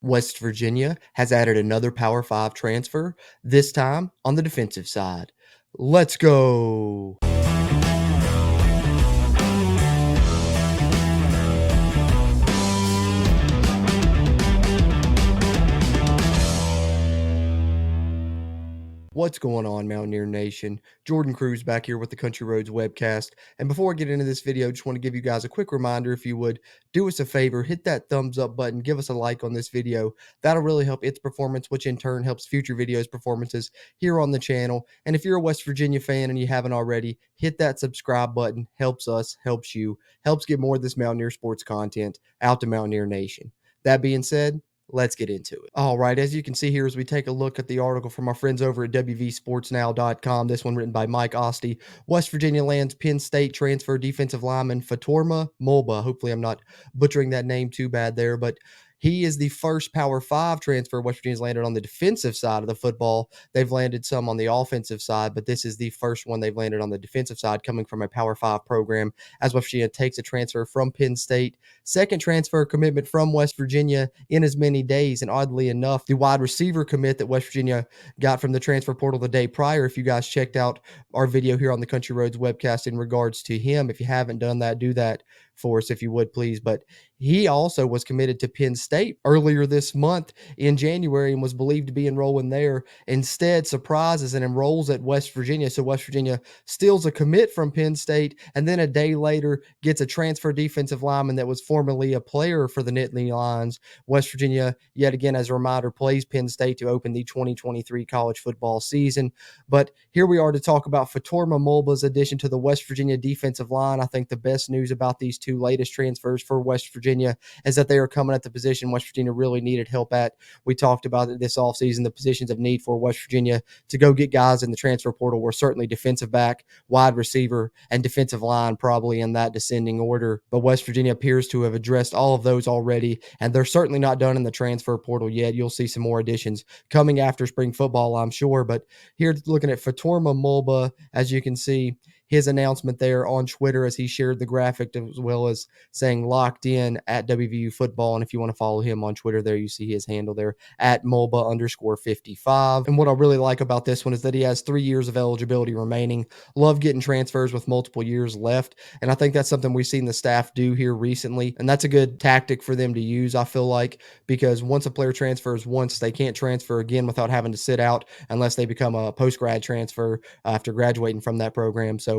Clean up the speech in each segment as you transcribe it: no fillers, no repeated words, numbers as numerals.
West Virginia has added another Power 5 transfer, this time on the defensive side. Let's go! What's going on, Mountaineer Nation? Jordan Cruz back here with the Country Roads webcast. And before I get into this video, just want to give you guys a quick reminder. If you would do us a favor, hit that thumbs up button, give us a like on this video. That'll really help its performance, which in turn helps future videos performances here on the channel. And if you're a West Virginia fan and you haven't already, hit that subscribe button. Helps us, helps you, helps get more of this Mountaineer sports content out to Mountaineer Nation. That being said, let's get into it. All right, as you can see here, as we take a look at the article from our friends over at WVSportsNow.com, this one written by Mike Oste, West Virginia lands Penn State transfer defensive lineman Fatorma Mulbah. Hopefully I'm not butchering that name too bad there, but he is the first Power 5 transfer West Virginia's landed on the defensive side of the football. They've landed some on the offensive side, but this is the first one they've landed on the defensive side coming from a Power 5 program as West Virginia takes a transfer from Penn State. Second transfer commitment from West Virginia in as many days, and oddly enough, the wide receiver commit that West Virginia got from the transfer portal the day prior, if you guys checked out our video here on the Country Roads webcast in regards to him, if you haven't done that, do that for us if you would, please. But he also was committed to Penn State earlier this month in January and was believed to be enrolling there. Instead, surprises and enrolls at West Virginia. So West Virginia steals a commit from Penn State, and then a day later gets a transfer defensive lineman that was formerly a player for the Nittany Lions. West Virginia, yet again, as a reminder, plays Penn State to open the 2023 college football season. But here we are to talk about Fatorma Mulbah's addition to the West Virginia defensive line. I think the best news about these two latest transfers for West Virginia is that they are coming at the position West Virginia really needed help at. We talked about it this offseason. The positions of need for West Virginia to go get guys in the transfer portal were certainly defensive back, wide receiver, and defensive line, probably in that descending order. But West Virginia appears to have addressed all of those already, and they're certainly not done in the transfer portal yet. You'll see some more additions coming after spring football, I'm sure. But here, looking at Fatorma Mulbah, as you can see, his announcement there on Twitter as he shared the graphic, as well as saying locked in at WVU football. And if you want to follow him on Twitter there, you see his handle there at Mulbah_55. And what I really like about this one is that he has 3 years of eligibility remaining. Love getting transfers with multiple years left. And I think that's something we've seen the staff do here recently. And that's a good tactic for them to use, I feel like, because once a player transfers once, they can't transfer again without having to sit out unless they become a post-grad transfer after graduating from that program. So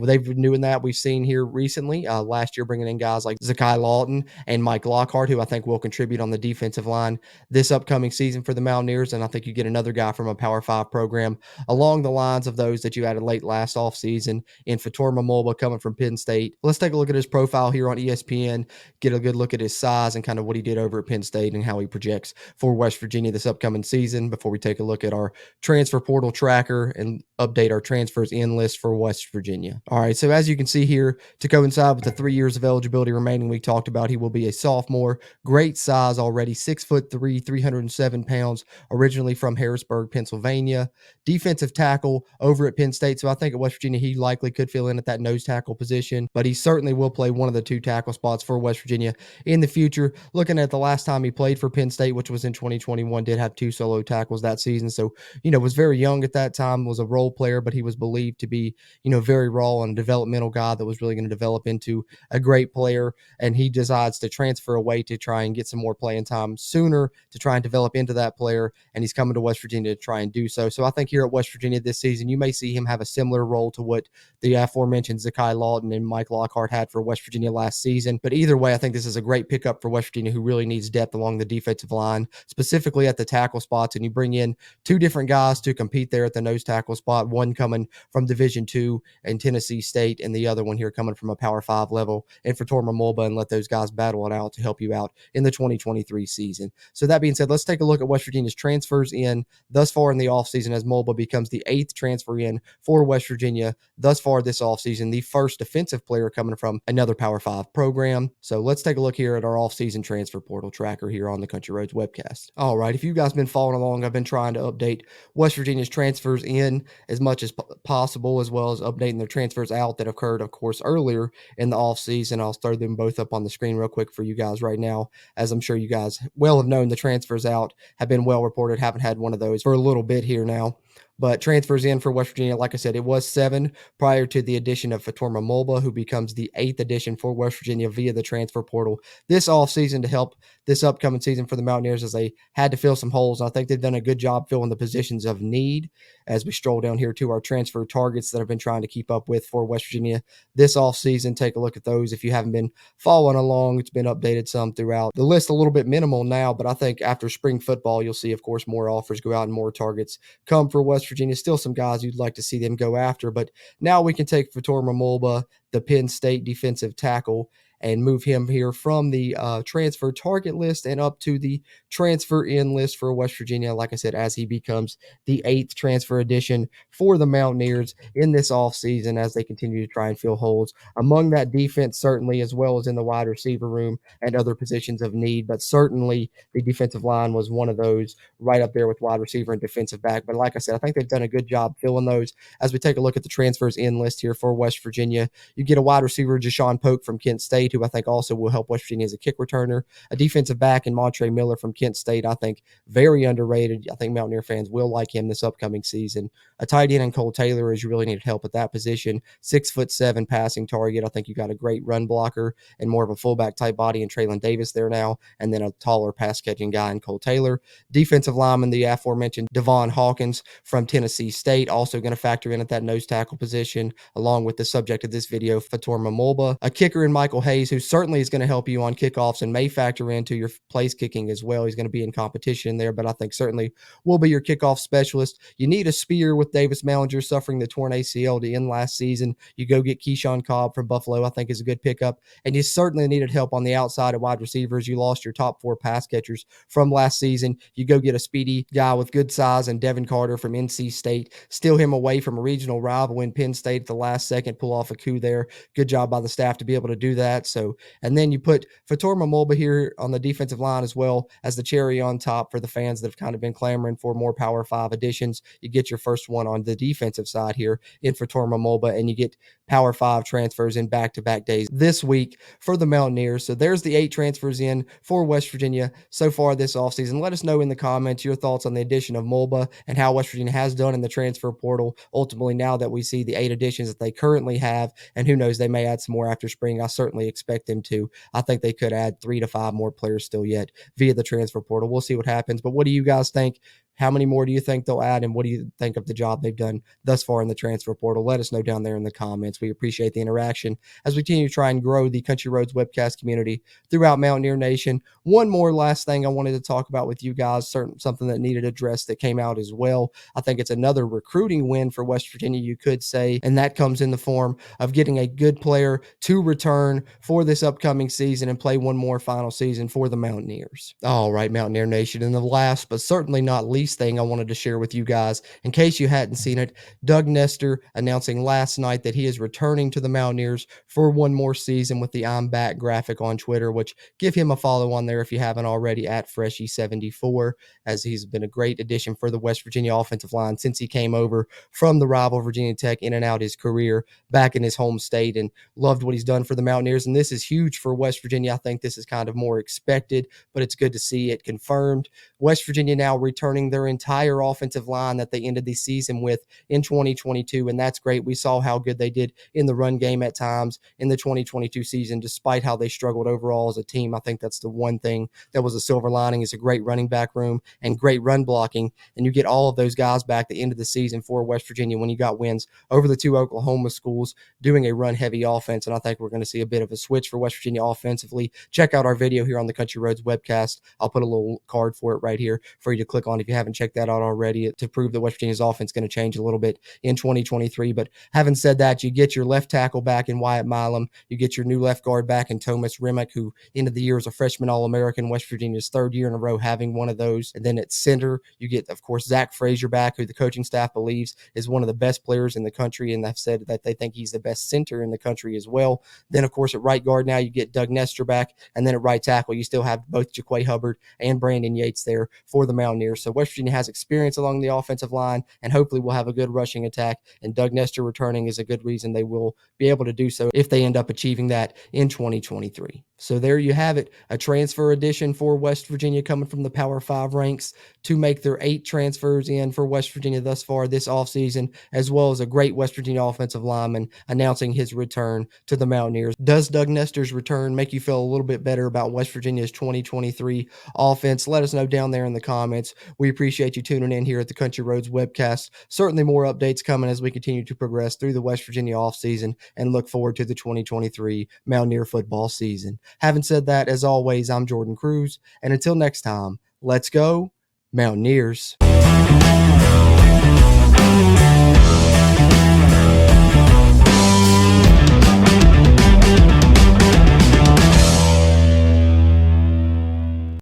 they've been doing that. We've seen here recently, last year, bringing in guys like Zakai Lawton and Mike Lockhart, who I think will contribute on the defensive line this upcoming season for the Mountaineers. And I think you get another guy from a Power 5 program along the lines of those that you added late last offseason in Fatorma Mulbah coming from Penn State. Let's take a look at his profile here on ESPN, get a good look at his size and kind of what he did over at Penn State and how he projects for West Virginia this upcoming season before we take a look at our transfer portal tracker and update our transfers in list for West Virginia. All right, so as you can see here, to coincide with the 3 years of eligibility remaining we talked about, he will be a sophomore. Great size already, 6'3", 307 pounds, originally from Harrisburg, Pennsylvania. Defensive tackle over at Penn State, so I think at West Virginia he likely could fill in at that nose tackle position, but he certainly will play one of the two tackle spots for West Virginia in the future. Looking at the last time he played for Penn State, which was in 2021, did have 2 solo tackles that season, so, was very young at that time, was a role player, but he was believed to be, very raw and a developmental guy that was really going to develop into a great player. And he decides to transfer away to try and get some more playing time sooner to try and develop into that player. And he's coming to West Virginia to try and do so. So I think here at West Virginia this season, you may see him have a similar role to what the aforementioned Zakai Lawton and Mike Lockhart had for West Virginia last season. But either way, I think this is a great pickup for West Virginia, who really needs depth along the defensive line, specifically at the tackle spots. And you bring in 2 different guys to compete there at the nose tackle spot, one coming from Division II and Tennessee State, and the other one here coming from a Power 5 level and Fatorma Mulbah, and let those guys battle it out to help you out in the 2023 season. So that being said, let's take a look at West Virginia's transfers in thus far in the offseason as Mulbah becomes the 8th transfer in for West Virginia thus far this offseason, the first defensive player coming from another Power 5 program. So let's take a look here at our offseason transfer portal tracker here on the Country Roads webcast. All right, if you guys been following along, I've been trying to update West Virginia's transfers in as much as possible, as well as updating their transfers out that occurred, of course, earlier in the offseason. I'll throw them both up on the screen real quick for you guys right now. As I'm sure you guys well have known, the transfers out have been well reported. Haven't had one of those for a little bit here now. But transfers in for West Virginia, like I said, it was 7 prior to the addition of Fatorma Mulbah, who becomes the 8th addition for West Virginia via the transfer portal this offseason to help this upcoming season for the Mountaineers, as they had to fill some holes. I think they've done a good job filling the positions of need as we stroll down here to our transfer targets that I've been trying to keep up with for West Virginia this offseason. Take a look at those if you haven't been following along. It's been updated some throughout. The list a little bit minimal now, but I think after spring football, you'll see, of course, more offers go out and more targets come for West Virginia. Still some guys you'd like to see them go after, but now we can take Fatorma Mulbah, the Penn State defensive tackle, and move him here from the transfer target list and up to the transfer in list for West Virginia. Like I said, as he becomes the 8th transfer addition for the Mountaineers in this offseason as they continue to try and fill holes among that defense, certainly, as well as in the wide receiver room and other positions of need. But certainly the defensive line was one of those, right up there with wide receiver and defensive back. But like I said, I think they've done a good job filling those. As we take a look at the transfers in list here for West Virginia, you get a wide receiver, Jashawn Polk from Kent State, who I think also will help West Virginia as a kick returner. A defensive back in Montre Miller from Kent State, I think very underrated. I think Mountaineer fans will like him this upcoming season. A tight end in Cole Taylor, as you really need help at that position. 6'7" passing target. I think you got a great run blocker and more of a fullback type body in Traylon Davis there now, and then a taller pass catching guy in Cole Taylor. Defensive lineman, the aforementioned Devon Hawkins from Tennessee State, also going to factor in at that nose tackle position, along with the subject of this video, Fatorma Mulbah. A kicker in Michael Hayes, who certainly is going to help you on kickoffs and may factor into your place kicking as well. He's going to be in competition there, but I think certainly will be your kickoff specialist. You need a spear with Davis Mallinger suffering the torn ACL to end last season. You go get Keyshawn Cobb from Buffalo, I think is a good pickup. And you certainly needed help on the outside of wide receivers. You lost your top 4 pass catchers from last season. You go get a speedy guy with good size and Devin Carter from NC State. Steal him away from a regional rival in Penn State at the last second. Pull off a coup there. Good job by the staff to be able to do that. So, and then you put Fatorma Mulbah here on the defensive line as well as the cherry on top for the fans that have kind of been clamoring for more Power 5 additions. You get your first one on the defensive side here in Fatorma Mulbah, and you get Power 5 transfers in back-to-back days this week for the Mountaineers. So there's the 8 transfers in for West Virginia so far this offseason. Let us know in the comments your thoughts on the addition of Mulbah and how West Virginia has done in the transfer portal. Ultimately, now that we see the 8 additions that they currently have, and who knows, they may add some more after spring. I certainly expect them to. I think they could add 3 to 5 more players still yet via the transfer portal. We'll see what happens. But what do you guys think? How many more do you think they'll add, and what do you think of the job they've done thus far in the transfer portal? Let us know down there in the comments. We appreciate the interaction as we continue to try and grow the Country Roads webcast community throughout Mountaineer Nation. One more last thing I wanted to talk about with you guys, something that needed addressed that came out as well. I think it's another recruiting win for West Virginia, you could say, and that comes in the form of getting a good player to return for this upcoming season and play one more final season for the Mountaineers. All right, Mountaineer Nation, and the last but certainly not least thing I wanted to share with you guys, in case you hadn't seen it, Doug Nestor announcing last night that he is returning to the Mountaineers for one more season with the I'm Back graphic on Twitter, which give him a follow on there if you haven't already, at Freshie74, as he's been a great addition for the West Virginia offensive line since he came over from the rival Virginia Tech, in and out his career back in his home state, and loved what he's done for the Mountaineers. And this is huge for West Virginia. I think this is kind of more expected, but it's good to see it confirmed. West Virginia now returning their entire offensive line that they ended the season with in 2022, and that's great. We saw how good they did in the run game at times in the 2022 season, despite how they struggled overall as a team. I think that's the one thing that was a silver lining, is a great running back room and great run blocking, and you get all of those guys back at the end of the season for West Virginia when you got wins over the 2 Oklahoma schools doing a run-heavy offense, and I think we're going to see a bit of a switch for West Virginia offensively. Check out our video here on the Country Roads webcast. I'll put a little card for it right here for you to click on if you haven't checked that out already, to prove that West Virginia's offense is going to change a little bit in 2023. But having said that, you get your left tackle back in Wyatt Milam. You get your new left guard back in Thomas Remick, who ended the year as a freshman All-American, West Virginia's 3rd year in a row having one of those. And then at center, you get, of course, Zach Frazier back, who the coaching staff believes is one of the best players in the country, and they've said that they think he's the best center in the country as well. Then, of course, at right guard now, you get Doug Nestor back, and then at right tackle, you still have both Jaquay Hubbard and Brandon Yates there for the Mountaineers. So West West Virginia has experience along the offensive line, and hopefully we'll have a good rushing attack. And Doug Nestor returning is a good reason they will be able to do so if they end up achieving that in 2023. So there you have it, a transfer addition for West Virginia coming from the Power 5 ranks to make their 8 transfers in for West Virginia thus far this offseason, as well as a great West Virginia offensive lineman announcing his return to the Mountaineers. Does Doug Nestor's return make you feel a little bit better about West Virginia's 2023 offense? Let us know down there in the comments. We appreciate you tuning in here at the Country Roads webcast. Certainly more updates coming as we continue to progress through the West Virginia offseason and look forward to the 2023 Mountaineer football season. Having said that, as always, I'm Jordan Cruz, and until next time, let's go Mountaineers.